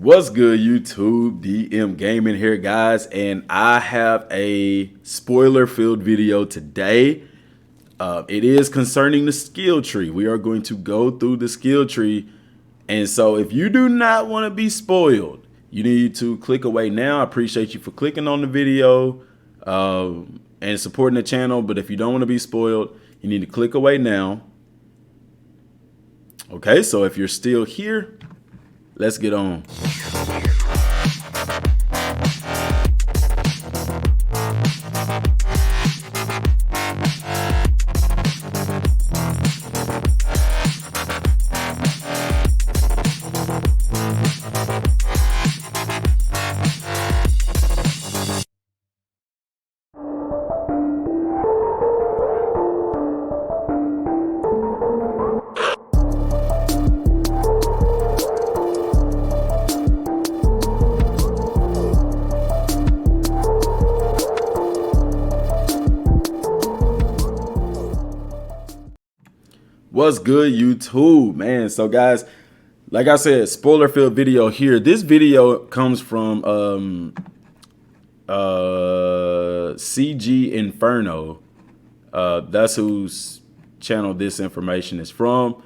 What's good, YouTube? Dmgaming here, guys, and I have a spoiler-filled video today. It is concerning the skill tree. We are going to go through the skill tree, and so if you do not want to be spoiled, you need to click away now. I appreciate you for clicking on the video and supporting the channel, but if you don't want to be spoiled, you need to click away now. Okay, so if you're still here, let's get on. What's good, YouTube, man? So guys, like I said, spoiler filled video here. This video comes from CG Inferno. That's whose channel this information is from.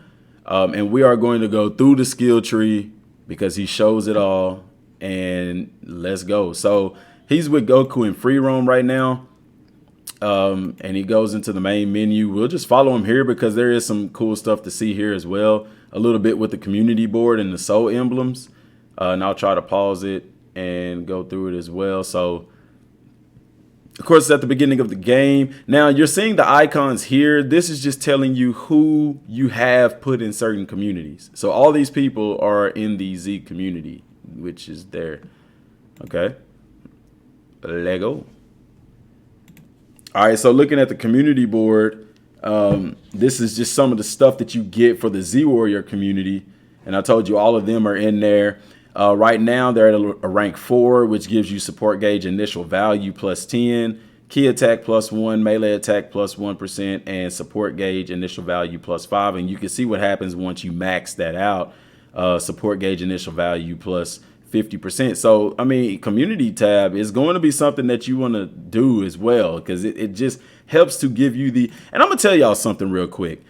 And we are going to go through the skill tree because he shows it all, and let's go. So he's with Goku in free roam right now. And he goes into the main menu. We'll just follow him here because there is some cool stuff to see here as well. A little bit with the community board and the soul emblems. And I'll try to pause it and go through it as well. So, of course, it's at the beginning of the game. Now, you're seeing the icons here. This is just telling you who you have put in certain communities. So all these people are in the Z community, which is there. Okay. Lego. All right, so looking at the community board, this is just some of the stuff that you get for the Z Warrior community. And I told you all of them are in there. Right now, they're at a rank 4, which gives you support gauge initial value plus 10, key attack plus 1, melee attack plus 1%, and support gauge initial value plus 5. And you can see what happens once you max that out. Support gauge initial value plus 50%. So, I mean, community tab is going to be something that you want to do as well, because it just helps to give you the, and I'm going to tell y'all something real quick.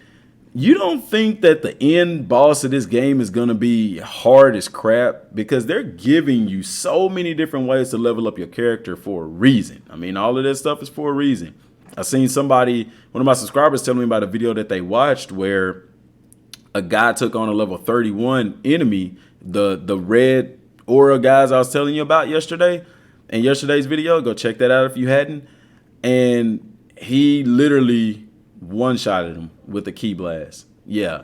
You don't think that the end boss of this game is going to be hard as crap, because they're giving you so many different ways to level up your character for a reason. I mean, all of this stuff is for a reason. I seen somebody, one of my subscribers, telling me about a video that they watched where a guy took on a level 31 enemy, the red aura guys I was telling you about yesterday in yesterday's video. Go check that out if you hadn't. And he literally one-shotted him with a key blast. Yeah.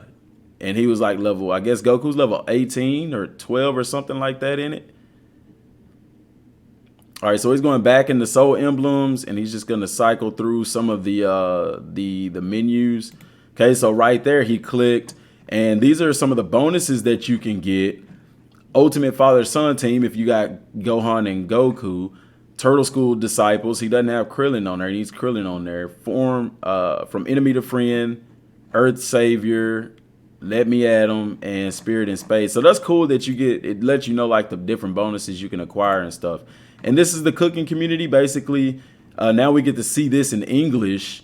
And he was like level, I guess Goku's level 18 or 12 or something like that in it. All right, so he's going back into soul emblems, and he's just going to cycle through some of the menus. Okay, so right there he clicked, and these are some of the bonuses that you can get. Ultimate Father-Son team, if you got Gohan and Goku. Turtle School disciples, he doesn't have Krillin on there. He needs Krillin on there. Form from enemy to friend, Earth Savior, Let Me At 'Em, and Spirit in Space. So that's cool that you get, it lets you know like the different bonuses you can acquire and stuff. And this is the cooking community, basically. Now we get to see this in English,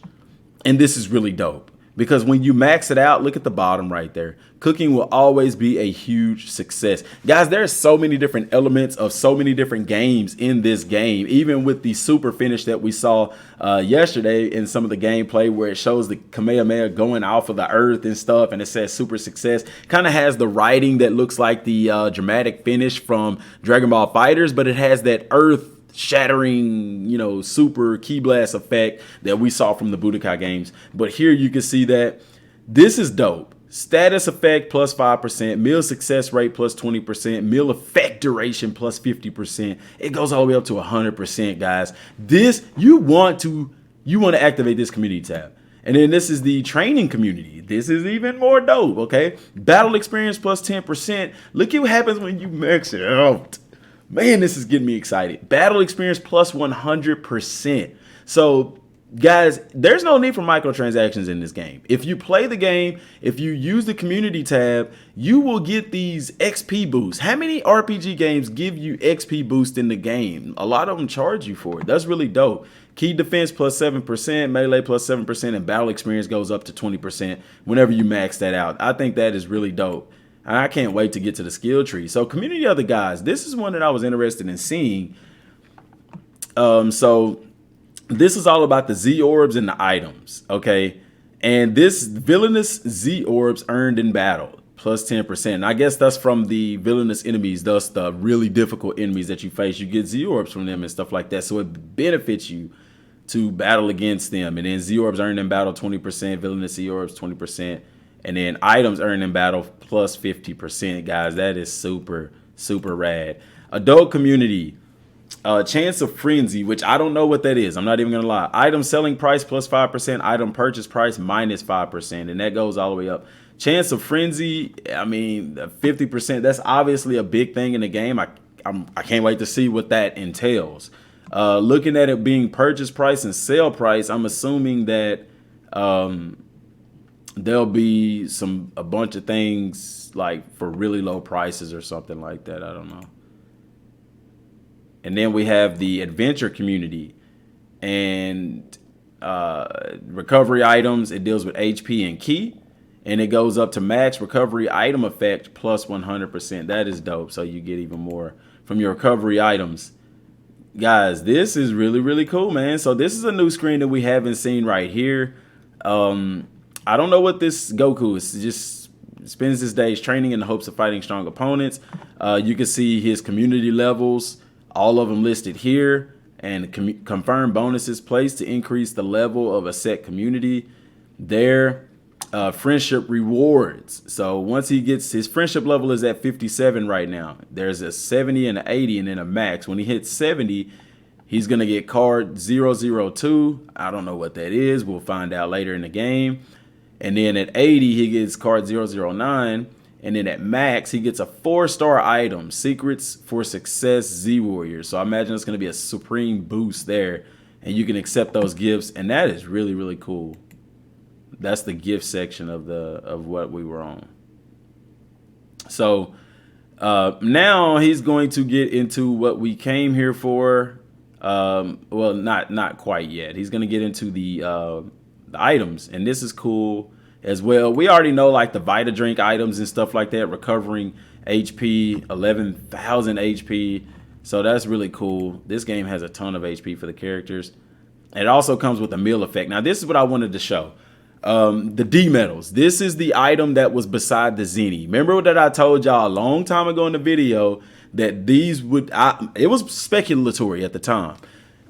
and this is really dope. Because when you max it out, look at the bottom right there. Cooking will always be a huge success. Guys, there's so many different elements of so many different games in this game. Even with the super finish that we saw yesterday in some of the gameplay where it shows the Kamehameha going off of the earth and stuff, and it says super success. Kind of has the writing that looks like the dramatic finish from Dragon Ball FighterZ, but it has that earth shattering, you know, super key blast effect that we saw from the Budokai games. But here you can see that this is dope. Status effect plus 5%, meal success rate plus 20%, meal effect duration plus 50%. It goes all the way up to 100%, guys. This, you want to activate this community tab. And then this is the training community. This is even more dope, okay? Battle experience plus 10%. Look at what happens when you max it out. Man, this is getting me excited. Battle experience plus 100%. So Guys, there's no need for microtransactions in this game. If you play the game, if you use the community tab, you will get these XP boosts. How many RPG games give you XP boost in the game? A lot of them charge you for it. That's really dope. Key defense plus 7%, melee plus 7%, and battle experience goes up to 20% whenever you max that out. I think that is really dope. And I can't wait to get to the skill tree. So community other guys, this is one that I was interested in seeing. So this is all about the Z orbs and the items, okay? And this villainous Z orbs earned in battle, plus 10%. And I guess that's from the villainous enemies, thus the really difficult enemies that you face. You get Z orbs from them and stuff like that. So it benefits you to battle against them. And then Z orbs earned in battle 20%, villainous Z orbs 20%, and then items earned in battle plus 50%. Guys, that is super, super rad. Adult community. Chance of frenzy, which I don't know what that is. I'm not even gonna lie. Item selling price plus 5%, item purchase price minus 5%, and that goes all the way up. Chance of frenzy, I mean, 50%. That's obviously a big thing in the game. I can't wait to see what that entails. Looking at it being purchase price and sale price, I'm assuming that there'll be a bunch of things like for really low prices or something like that. I don't know. And then we have the adventure community and recovery items. It deals with HP and key, and it goes up to max recovery item effect plus 100%. That is dope. So you get even more from your recovery items. Guys, this is really, really cool, man. So this is a new screen that we haven't seen right here. I don't know what this Goku is. It just spends his days training in the hopes of fighting strong opponents. You can see his community levels. All of them listed here, and confirm bonuses placed to increase the level of a set community. There, friendship rewards. So once he gets his friendship level is at 57 right now. There's a 70 and an 80 and then a max. When he hits 70, he's going to get card 002. I don't know what that is. We'll find out later in the game. And then at 80, he gets card 009. And then at max, he gets a 4-star item, Secrets for Success Z Warrior. So I imagine it's going to be a supreme boost there. And you can accept those gifts. And that is really, really cool. That's the gift section of what we were on. So now he's going to get into what we came here for. Well, not quite yet. He's going to get into the items. And this is cool as well. We already know like the Vita drink items and stuff like that, recovering HP, 11,000 HP. So that's really cool. This game has a ton of HP for the characters. It also comes with a meal effect. Now this is what I wanted to show. The D medals. This is the item that was beside the Zeni. Remember that I told y'all a long time ago in the video that these would, it was speculatory at the time.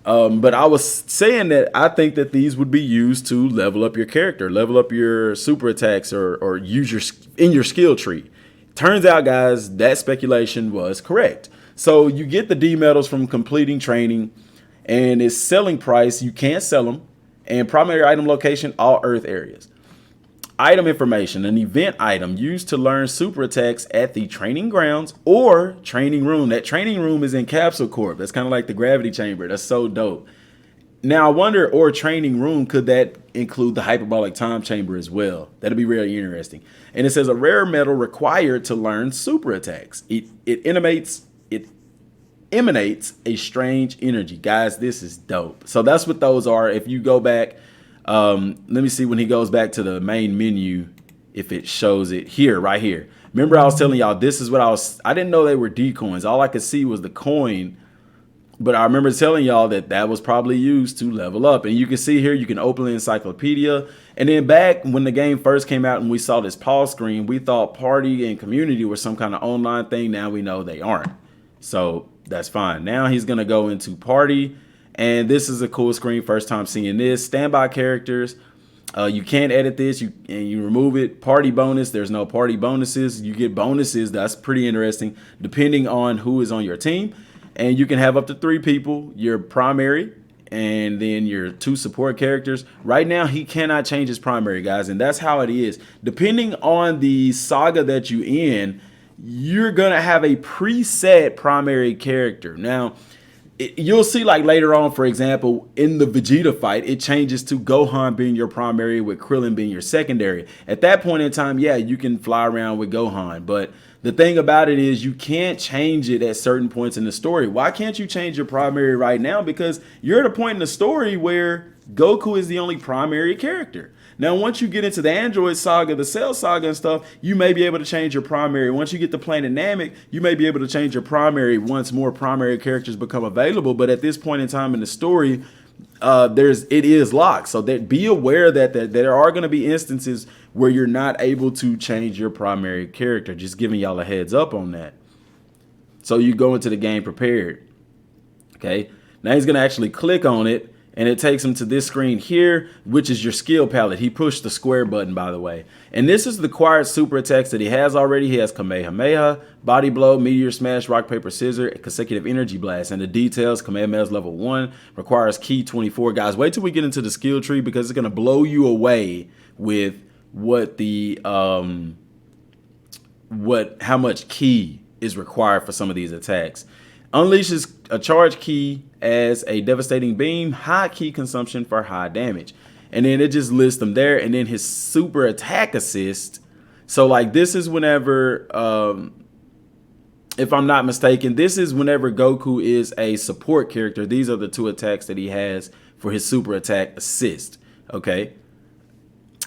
But I was saying that I think that these would be used to level up your character, level up your super attacks, or use in your skill tree. Turns out, guys, that speculation was correct. So you get the D medals from completing training, and its selling price, you can't sell them, and primary item location, all Earth areas. Item information, an event item used to learn super attacks at the training grounds or training room. That training room is in Capsule Corp. That's kind of like the gravity chamber. That's so dope. Now I wonder, or training room, could that include the hyperbolic time chamber as well? That'd be really interesting. And it says a rare metal required to learn super attacks. It emanates a strange energy. Guys, this is dope. So that's what those are. If you go back, let me see when he goes back to the main menu, if it shows it here, right here. Remember I was telling y'all, this is what I didn't know they were D coins. All I could see was the coin, but I remember telling y'all that was probably used to level up. And you can see here, you can open the encyclopedia. And then back when the game first came out and we saw this pause screen, we thought party and community were some kind of online thing. Now we know they aren't. So that's fine. Now he's going to go into party. And this is a cool screen. First time seeing this. Standby characters. You can't edit this. You remove it. Party bonus. There's no party bonuses. You get bonuses. That's pretty interesting. Depending on who is on your team. And you can have up to 3 people. Your primary. And then your 2 support characters. Right now, he cannot change his primary, guys. And that's how it is. Depending on the saga that you're in, you're going to have a preset primary character. Now, you'll see like later on, for example, in the Vegeta fight, it changes to Gohan being your primary with Krillin being your secondary. At that point in time, yeah, you can fly around with Gohan. But the thing about it is you can't change it at certain points in the story. Why can't you change your primary right now? Because you're at a point in the story where Goku is the only primary character. Now, once you get into the Android saga, the Cell saga and stuff, you may be able to change your primary. Once you get to Planet Namek, you may be able to change your primary once more primary characters become available. But at this point in time in the story, it is locked. So be aware that there are going to be instances where you're not able to change your primary character. Just giving y'all a heads up on that. So you go into the game prepared. Okay. Now he's going to actually click on it. And it takes him to this screen here, which is your skill palette. He pushed the square button, by the way. And this is the acquired super attacks that he has already. He has Kamehameha, Body Blow, Meteor Smash, Rock, Paper, Scissors, Consecutive Energy Blast. And the details, Kamehameha's level 1, requires Ki 24. Guys, wait till we get into the skill tree because it's going to blow you away with what how much Ki is required for some of these attacks. Unleashes a charge Ki as a devastating beam, high Ki consumption for high damage. And then it just lists them there. And then his super attack assist. So like this is whenever, if I'm not mistaken, this is whenever Goku is a support character. These are the 2 attacks that he has for his super attack assist. Okay.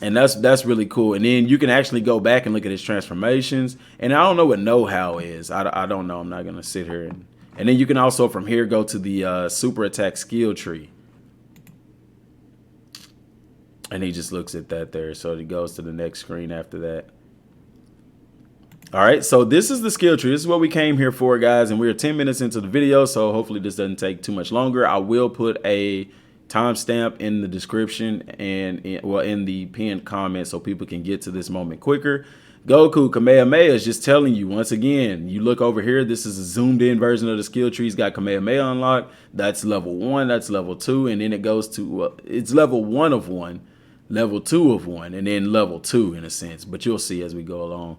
And that's really cool. And then you can actually go back and look at his transformations. And I don't know what know-how is. I don't know. I'm not going to sit here and then you can also from here go to the super attack skill tree. And he just looks at that there. So he goes to the next screen after that. All right. So this is the skill tree. This is what we came here for, guys. And we're 10 minutes into the video. So hopefully this doesn't take too much longer. I will put a timestamp in the description and in the pinned comment so people can get to this moment quicker. Goku Kamehameha is just telling you once again, you look over here, this is a zoomed in version of the skill tree. He's got Kamehameha unlocked. That's level 1, that's level 2, and then it goes to it's level 1 of 1, level 2 of 1, and then level 2 in a sense, but you'll see as we go along.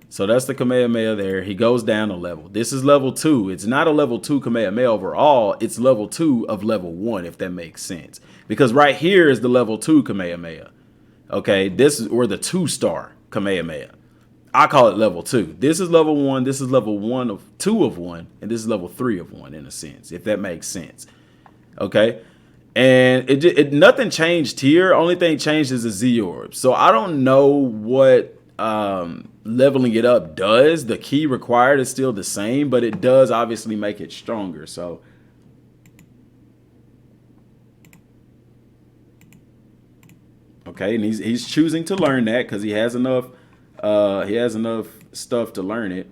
So that's the Kamehameha there. He goes down a level. This is level 2. It's not a level 2 Kamehameha overall. It's level 2 of level 1, if that makes sense. Because right here is the level 2 Kamehameha. Okay, this is or the 2-star Kamehameha. I call it level 2. This is level 1. This is level 1 of 2 of 1. And this is level 3 of 1 in a sense, if that makes sense. Okay. And nothing changed here. Only thing changed is the Z orb. So I don't know what leveling it up does. The key required is still the same, but it does obviously make it stronger. So okay, and he's choosing to learn that because he has enough stuff to learn it.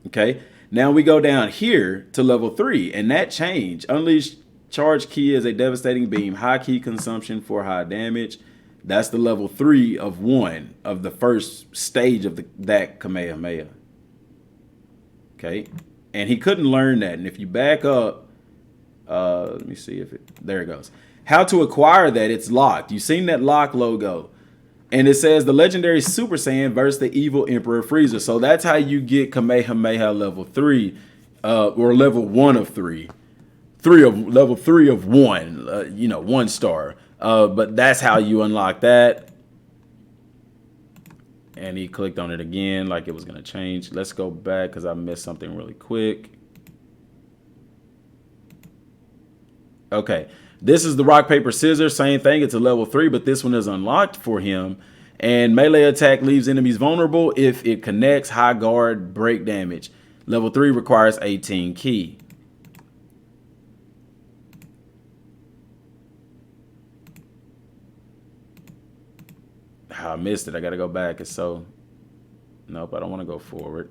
Okay, now we go down here to level 3, and that changed. Unleash charge Ki as a devastating beam, high Ki consumption for high damage. That's the level 3 of 1 of the first stage of that Kamehameha. Okay, and he couldn't learn that. And if you back up, let me see if there it goes. How to acquire that? It's locked. You've seen that lock logo. And it says the legendary Super Saiyan versus the evil Emperor Frieza. So that's how you get Kamehameha level 3, or level 1 of 3. Level 3 of 1, 1-star. But that's how you unlock that. And he clicked on it again like it was going to change. Let's go back because I missed something really quick. Okay. This is the rock, paper, scissors. Same thing. It's a level 3, but this one is unlocked for him. And melee attack leaves enemies vulnerable if it connects. High guard, break damage. Level 3 requires 18 Ki. I missed it. I got to go back. It's so... Nope, I don't want to go forward.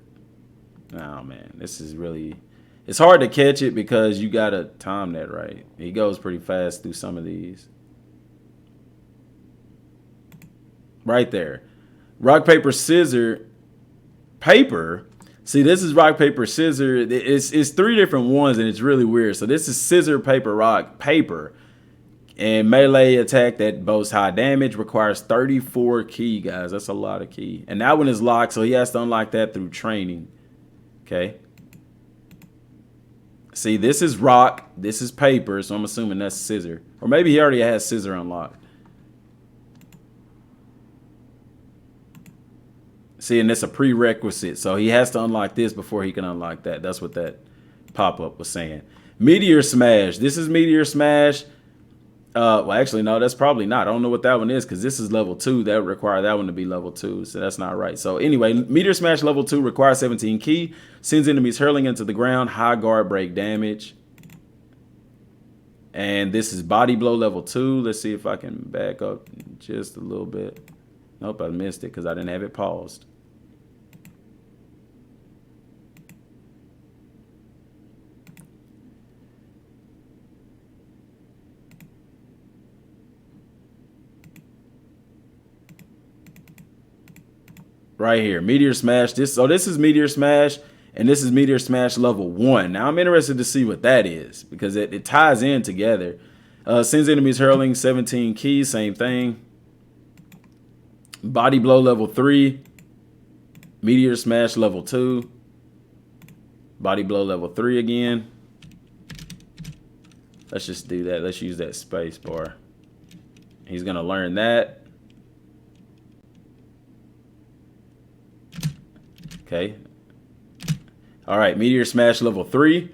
Oh, man. This is really... It's hard to catch it because you got to time that right. He goes pretty fast through some of these. Right there. Rock, paper, scissor. Paper. See, this is rock, paper, scissor. It's 3 different ones, and it's really weird. So this is scissor, paper, rock, paper. And melee attack that boasts high damage requires 34 Ki, guys. That's a lot of Ki. And that one is locked, so he has to unlock that through training. Okay. See, this is rock. This is paper. So I'm assuming that's scissor. Or maybe he already has scissor unlocked. See, and it's a prerequisite. So he has to unlock this before he can unlock that. That's what that pop-up was saying. Meteor Smash. This is Meteor Smash. Well, actually, no, that's probably not. I don't know what that one is because this is level 2. That would require that one to be level 2. So that's not right. So anyway, Meteor Smash level 2 requires 17 ki. Sends enemies hurling into the ground. High guard break damage. And this is Body Blow level 2. Let's see if I can back up just a little bit. Nope, I missed it because I didn't have it paused. Right here, Meteor Smash. This is Meteor Smash, and this is Meteor Smash level 1. Now I'm interested to see what that is because it ties in together. Sends enemies hurling 17 keys, same thing. Body Blow level 3. Meteor Smash level 2. Body Blow level 3 again. Let's just do that. Let's use that space bar. He's gonna learn that. Okay. All right, Meteor Smash level 3.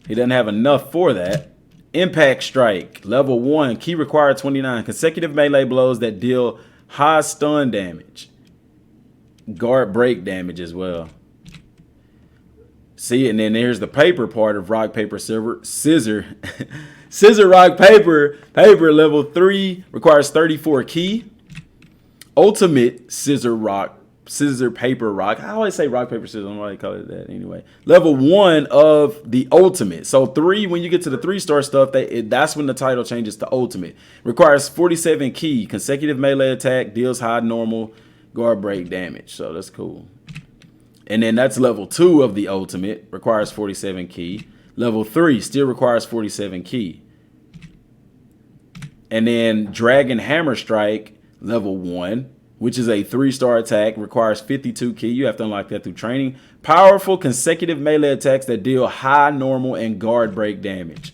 He doesn't have enough for that. Impact Strike level 1. Key required 29. Consecutive melee blows that deal high stun damage. Guard break damage as well. See, and then there's the paper part of rock, paper, scissor. Scissor, rock, paper. Paper level 3 requires 34 key. Ultimate scissor, rock, scissor, paper, rock. I always say rock, paper, scissors. I don't know why they call it that anyway. Level 1 of the ultimate. So 3, when you get to the 3-star stuff, that's when the title changes to ultimate. Requires 47 key. Consecutive melee attack. Deals high normal guard break damage. So that's cool. And then that's level 2 of the ultimate. Requires 47 key. Level 3 still requires 47 key. And then Dragon Hammer Strike level 1. Which is a 3-star attack, requires 52 key. You have to unlock that through training. Powerful consecutive melee attacks that deal high, normal, and guard break damage.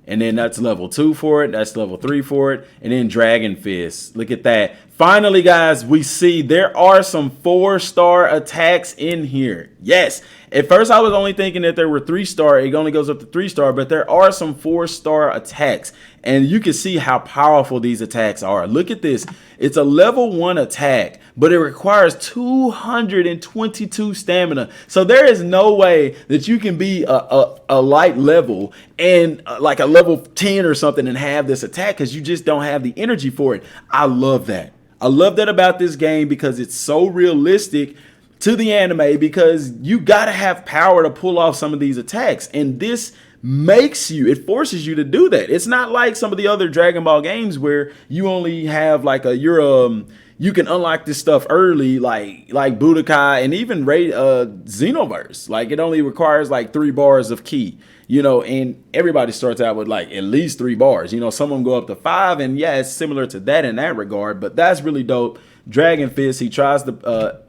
And then that's level 2 for it. That's level 3 for it. And then Dragon Fist. Look at that. Finally, guys, we see there are some 4-star attacks in here. Yes. At first, I was only thinking that there were 3-star. It only goes up to 3-star. But there are some 4-star attacks. And you can see how powerful these attacks are. Look at this. It's a level 1 attack, but it requires 222 stamina. So there is no way that you can be a light level and like a level 10 or something and have this attack because you just don't have the energy for it. I love that. I love that about this game because it's so realistic to the anime because you got to have power to pull off some of these attacks. And this it forces you to do that. It's not like some of the other Dragon Ball games where you only have like you can unlock this stuff early, like Budokai and even Xenoverse. Like it only requires like 3 bars of key, and everybody starts out with like at least 3 bars. Some of them go up to 5, and yeah, it's similar to that in that regard. But that's really dope. Dragon Fist. He tries to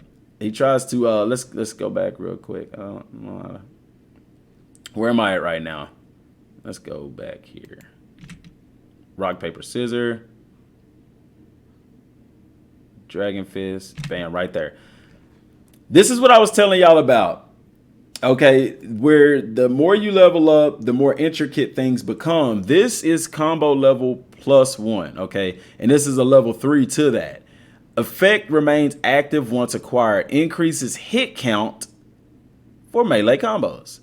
let's go back real quick. I don't know how to. Where am I at right now? Let's go back here. Rock, paper, scissors. Dragon Fist. Bam, right there. This is what I was telling y'all about. Okay, where the more you level up, the more intricate things become. This is combo level +1, okay? And this is a level 3 to that. Effect remains active once acquired. Increases hit count for melee combos.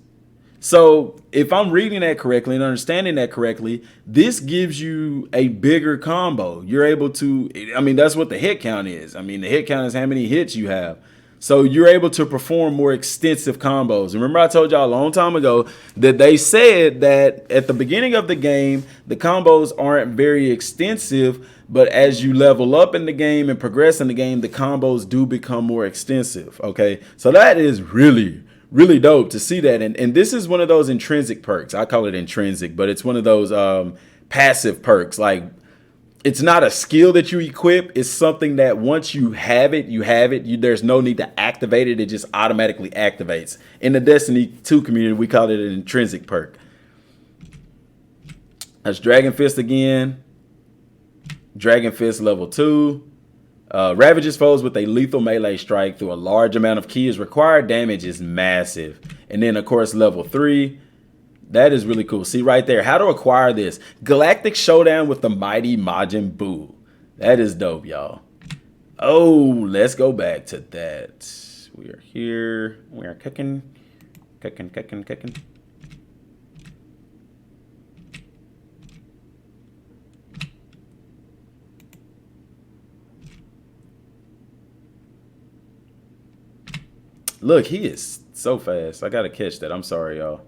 So if I'm reading that correctly and understanding that correctly, this gives you a bigger combo. You're able to, that's what the hit count is. The hit count is how many hits you have. So you're able to perform more extensive combos. Remember I told y'all a long time ago that they said that at the beginning of the game, the combos aren't very extensive, but as you level up in the game and progress in the game, the combos do become more extensive. Okay, so that is really dope to see that. And this is one of those intrinsic perks. I call it intrinsic, but it's one of those passive perks. Like it's not a skill that you equip. It's something that once you have it, there's no need to activate it. It just automatically activates. In the Destiny 2 community, we call it an intrinsic perk. That's Dragon Fist again. Dragon Fist level 2. Ravages foes with a lethal melee strike through a large amount of ki is required. Damage is massive. And then, of course, level 3. That is really cool. See right there. How to acquire this. Galactic Showdown with the Mighty Majin Buu. That is dope, y'all. Oh, let's go back to that. We are here. We are cooking. Cooking. Look, he is so fast. I gotta catch that. I'm sorry, y'all.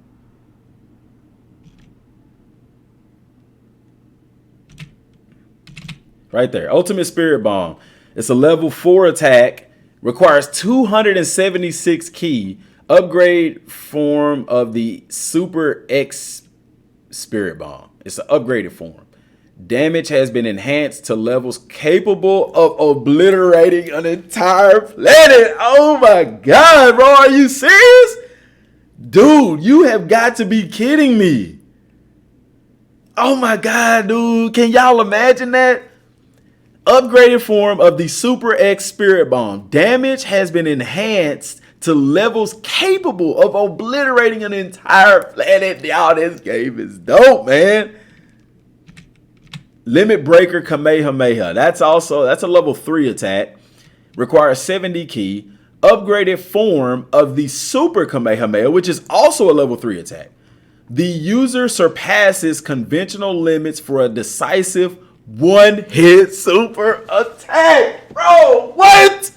Right there. Ultimate Spirit Bomb. It's a level 4 attack. Requires 276 ki. Upgrade form of the Super X Spirit Bomb. It's an upgraded form. Damage has been enhanced to levels capable of obliterating an entire planet. Oh my God, bro. Are you serious? Dude, you have got to be kidding me. Oh my God, dude. Can y'all imagine that? Upgraded form of the Super X Spirit Bomb. Damage has been enhanced to levels capable of obliterating an entire planet. Y'all, this game is dope, man. Limit Breaker Kamehameha. That's a level 3 attack. Requires 70 ki. Upgraded form of the Super Kamehameha, which is also a level 3 attack. The user surpasses conventional limits for a decisive one-hit super attack. Bro, what?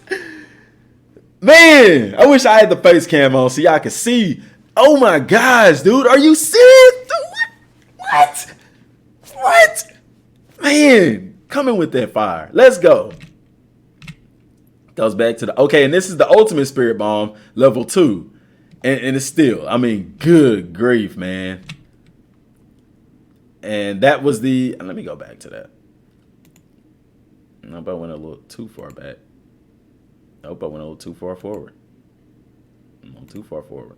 Man, I wish I had the face cam on so y'all could see. Oh my gosh, dude. Are you serious? Dude, what? Man, coming with that fire. Let's go. Goes back to the... Okay, and this is the Ultimate Spirit Bomb, level 2. And it's still, I mean, good grief, man. And that was the... Let me go back to that. I hope I went a little too far back. I hope I went a little too far forward. I'm too far forward.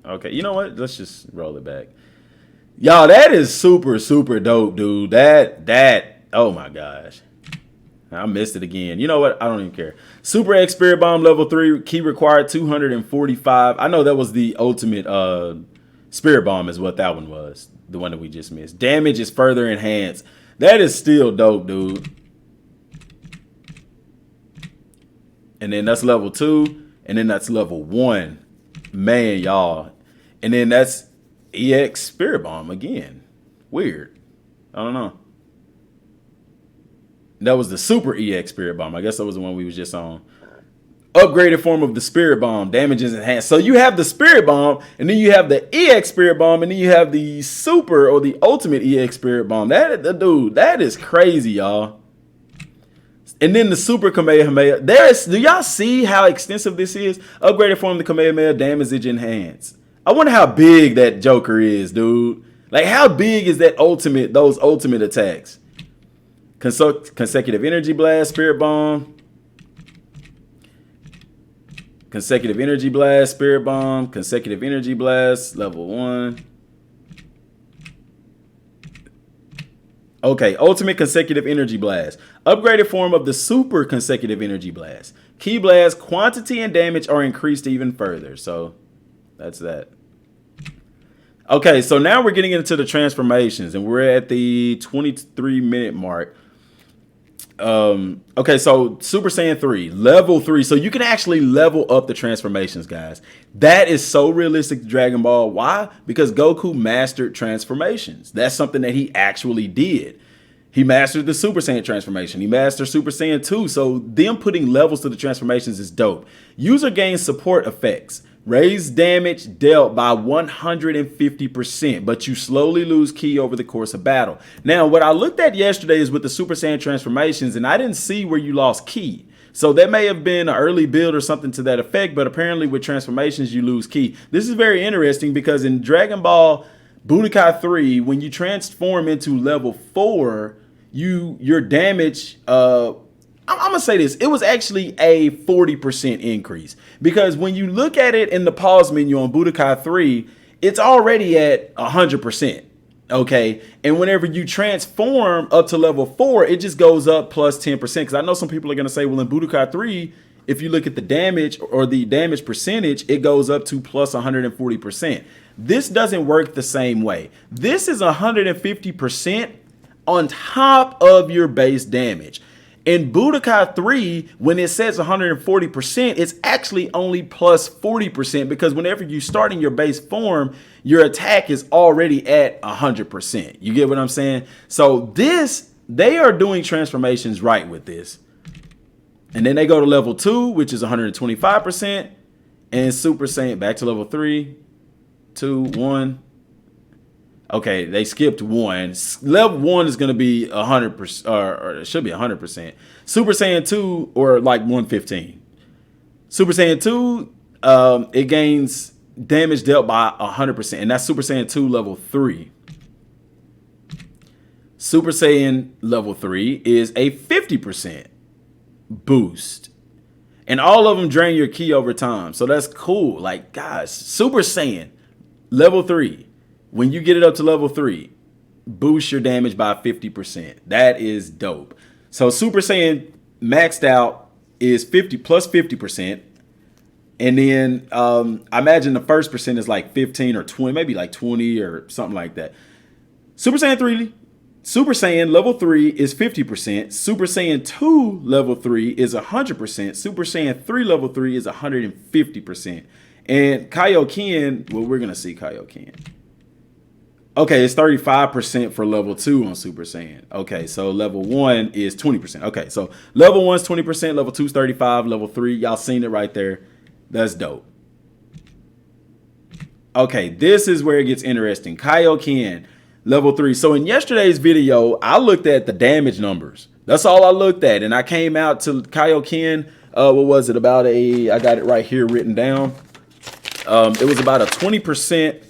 Okay, you know what? Let's just roll it back. Y'all, that is super, super dope, dude. That, oh my gosh. I missed it again. You know what? I don't even care. Super X Spirit Bomb level 3, key required 245. I know that was the ultimate Spirit Bomb is what that one was. The one that we just missed. Damage is further enhanced. That is still dope, dude. And then that's level 2. And then that's level 1. Man, y'all. And then that's EX Spirit Bomb again. Weird. I don't know. That was the Super EX Spirit Bomb. I guess that was the one we was just on. Upgraded form of the Spirit Bomb. Damage is enhanced. So you have the Spirit Bomb, and then you have the EX Spirit Bomb, and then you have the Super or the Ultimate EX Spirit Bomb. Dude, that is crazy, y'all. And then the Super Kamehameha. Do y'all see how extensive this is? Upgraded form of the Kamehameha. Damage enhanced. I wonder how big that Joker is, dude. Like, how big is that those ultimate attacks? Consecutive Energy Blast, Spirit Bomb. Consecutive Energy Blast, Spirit Bomb. Consecutive Energy Blast, level 1. Okay, Ultimate Consecutive Energy Blast. Upgraded form of the Super Consecutive Energy Blast. Key Blast, quantity and damage are increased even further. So, that's that. Okay, so now we're getting into the transformations, and we're at the 23-minute mark. Okay, so Super Saiyan 3, level 3. So you can actually level up the transformations, guys. That is so realistic to Dragon Ball. Why? Because Goku mastered transformations. That's something that he actually did. He mastered the Super Saiyan transformation. He mastered Super Saiyan 2. So them putting levels to the transformations is dope. User gains support effects. Raise damage dealt by 150%, but you slowly lose ki over the course of battle. Now, what I looked at yesterday is with the Super Saiyan transformations, and I didn't see where you lost ki. So that may have been an early build or something to that effect, but apparently with transformations, you lose ki. This is very interesting because in Dragon Ball Budokai 3, when you transform into level 4, your damage... I'm going to say this. It was actually a 40% increase because when you look at it in the pause menu on Budokai 3, it's already at 100%. Okay, and whenever you transform up to level 4, it just goes up plus 10%. Because I know some people are going to say, well, in Budokai 3, if you look at the damage or the damage percentage, it goes up to plus 140%. This doesn't work the same way. This is 150% on top of your base damage. In Budokai 3, when it says 140%, it's actually only plus 40% because whenever you start in your base form, your attack is already at 100%. You get what I'm saying? So this, they are doing transformations right with this. And then they go to level 2, which is 125%. And Super Saiyan, back to level 3, 2, 1. Okay, they skipped 1. Level 1 is going to be 100%, or it should be 100%. Super Saiyan 2, or like 115. Super Saiyan 2, it gains damage dealt by 100%, and that's Super Saiyan 2 level 3. Super Saiyan level 3 is a 50% boost. And all of them drain your ki over time. So that's cool. Like, guys, Super Saiyan level 3. When you get it up to level 3, boost your damage by 50%. That is dope. So Super Saiyan maxed out is 50 plus 50%. And then I imagine the first percent is like 15 or 20, maybe like 20 or something like that. Super Saiyan 3, Super Saiyan level 3 is 50%. Super Saiyan 2 level 3 is 100%. Super Saiyan 3 level 3 is 150%. And Kaioken, well, we're going to see Kaioken. Okay, it's 35% for level 2 on Super Saiyan. Okay, so level 1 is 20%. Okay, so level 1 is 20%, level 2 is 35, level 3, y'all seen it right there. That's dope. Okay, this is where it gets interesting. Kaioken, level 3. So in yesterday's video, I looked at the damage numbers. That's all I looked at. And I came out to Kaioken, what was it, about a, I got it right here written down. It was about a 20%.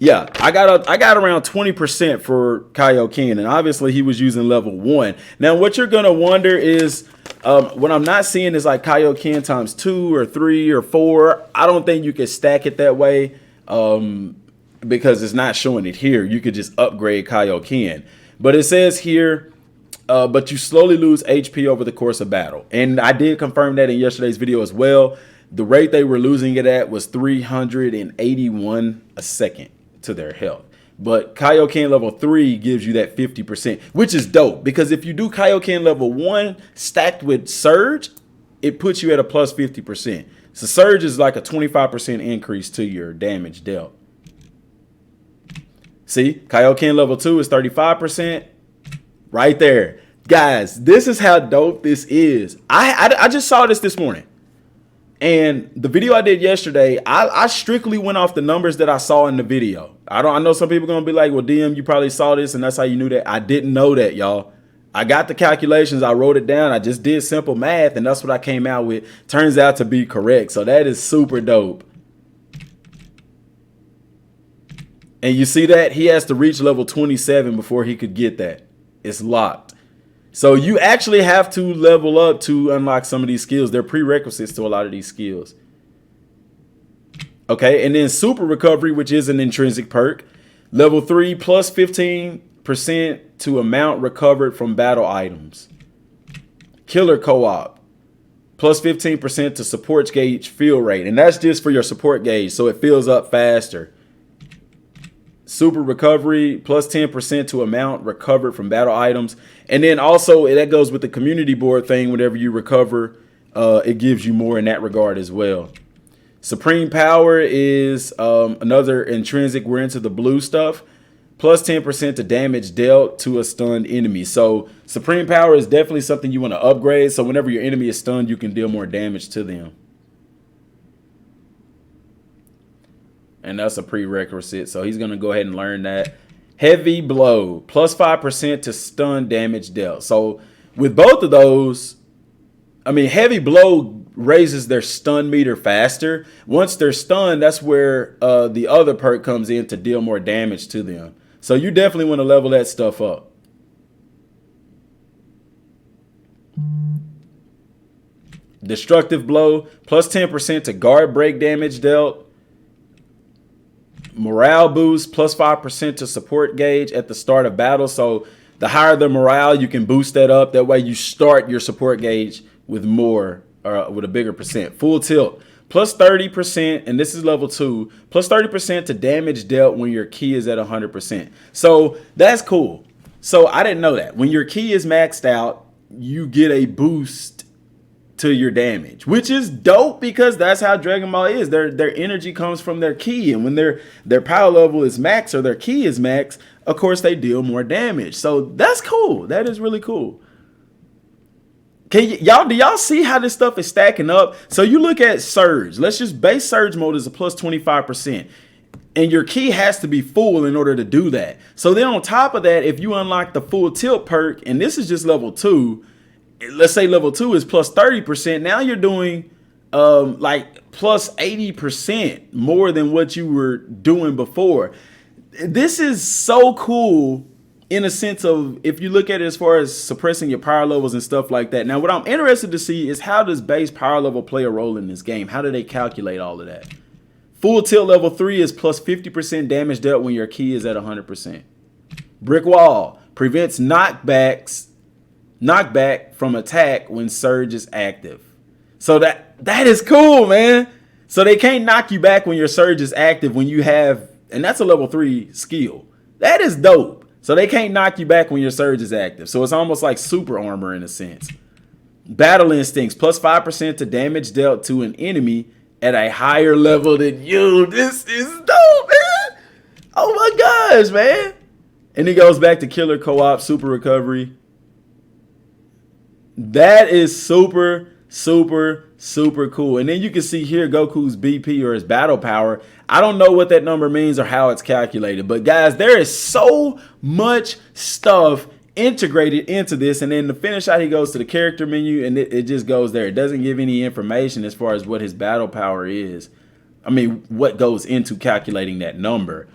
Yeah, I got around 20% for Kaioken, and obviously he was using level 1. Now, what you're gonna wonder is, what I'm not seeing is like Kaioken times 2 or 3 or 4. I don't think you can stack it that way, because it's not showing it here. You could just upgrade Kaioken, but it says here, but you slowly lose HP over the course of battle, and I did confirm that in yesterday's video as well. The rate they were losing it at was 381 a second to their health. But Kaioken level 3 gives you that 50%, which is dope because if you do Kaioken level 1 stacked with Surge, it puts you at a plus 50%. So Surge is like a 25% increase to your damage dealt. See, Kaioken level 2 is 35%. Right there. Guys, this is how dope this is. I just saw this morning. And the video I did yesterday, I strictly went off the numbers that I saw in the video. I know some people are going to be like, well, DM, you probably saw this and that's how you knew that. I didn't know that, y'all. I got the calculations. I wrote it down. I just did simple math and that's what I came out with. Turns out to be correct. So that is super dope. And you see that? He has to reach level 27 before he could get that. It's locked. So you actually have to level up to unlock some of these skills. They're prerequisites to a lot of these skills. Okay, and then super recovery, which is an intrinsic perk. Level 3 plus 15% to amount recovered from battle items. Killer co-op. Plus 15% to support gauge fill rate. And that's just for your support gauge, so it fills up faster. Super recovery, plus 10% to amount recovered from battle items. And then also, that goes with the community board thing. Whenever you recover, it gives you more in that regard as well. Supreme power is another intrinsic. We're into the blue stuff. Plus 10% to damage dealt to a stunned enemy. So supreme power is definitely something you want to upgrade. So whenever your enemy is stunned, you can deal more damage to them. And that's a prerequisite. So he's going to go ahead and learn that. Heavy blow, plus 5% to stun damage dealt. So with both of those, I mean, heavy blow raises their stun meter faster. Once they're stunned, that's where the other perk comes in to deal more damage to them. So you definitely want to level that stuff up. Destructive blow, plus 10% to guard break damage dealt. morale boost, plus 5% to support gauge at the start of battle. So the higher the morale, you can boost that up. That way you start your support gauge with more, with a bigger percent. Full tilt, plus 30%, and this is level 2, plus 30% to damage dealt when your ki is at 100%. So that's cool. So I didn't know that. When your ki is maxed out, you get a boost to your damage, which is dope because that's how Dragon Ball is. Their energy comes from their ki, and when their power level is max or their ki is max, of course they deal more damage. So that's cool. That is really cool. Do y'all see how this stuff is stacking up? So you look at Surge. Let's just base Surge mode is a plus 25%. And your ki has to be full in order to do that. So then on top of that, if you unlock the full tilt perk, and this is just level 2, let's say level 2 is plus 30%. Now you're doing like plus 80% more than what you were doing before. This is so cool in a sense of, if you look at it as far as suppressing your power levels and stuff like that. Now, what I'm interested to see is, how does base power level play a role in this game? How do they calculate all of that? Full tilt level 3 is plus 50% damage dealt when your ki is at 100%. Brick wall prevents knockback from attack when Surge is active. So that is cool, man. So they can't knock you back when your Surge is active when you have, and that's a level 3 skill. That is dope. So they can't knock you back when your Surge is active. So it's almost like super armor in a sense. Battle instincts, plus 5% to damage dealt to an enemy at a higher level than you. This is dope, man. Oh my gosh, man. And he goes back to killer co-op, super recovery. That is super, super, super cool. And then you can see here Goku's BP, or his battle power. I don't know what that number means or how it's calculated, but guys, there is so much stuff integrated into this. And then the finish out, he goes to the character menu, and it just goes there. It doesn't give any information as far as what his battle power is. I mean, what goes into calculating that number.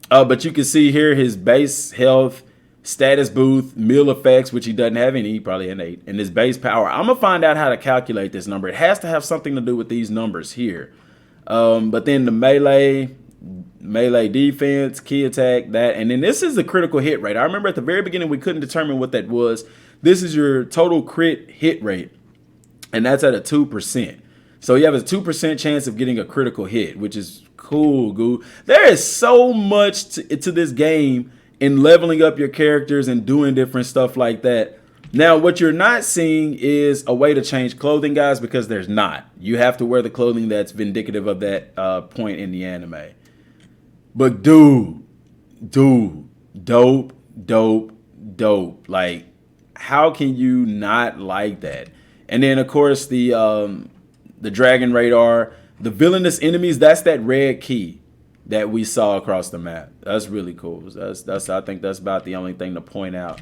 But you can see here his base health, status boost, meal effects, which he doesn't have any, he probably had 8, and his base power. I'm gonna find out how to calculate this number. It has to have something to do with these numbers here. But then the melee defense, ki attack, that, and then this is the critical hit rate. I remember at the very beginning we couldn't determine what that was. This is your total crit hit rate, and that's at a 2%. So you have a 2% chance of getting a critical hit, which is cool, Goo. There is so much to this game in leveling up your characters and doing different stuff like that. Now, what you're not seeing is a way to change clothing, guys, because there's not. You have to wear the clothing that's indicative of that point in the anime. But dude, dope. Like, how can you not like that? And then, of course, the dragon radar, the villainous enemies, that's that red key that we saw across the map. That's really cool. I think that's about the only thing to point out.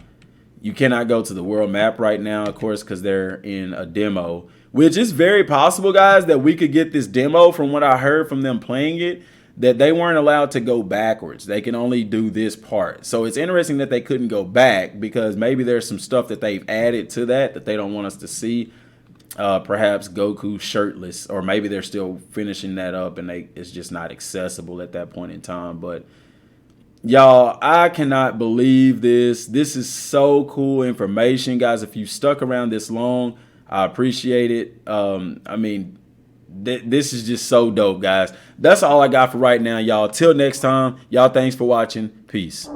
You cannot go to the world map right now, of course, because they're in a demo, which is very possible, guys, that we could get this demo. From what I heard from them playing it, that they weren't allowed to go backwards. They can only do this part. So it's interesting that they couldn't go back, because maybe there's some stuff that they've added to that they don't want us to see. Perhaps Goku shirtless, or maybe they're still finishing that up and it's just not accessible at that point in time. But y'all, I cannot believe this. This is so cool information, guys. If you stuck around this long, I appreciate it. I mean, this is just so dope, guys. That's all I got for right now, y'all. Till next time, y'all, thanks for watching. Peace.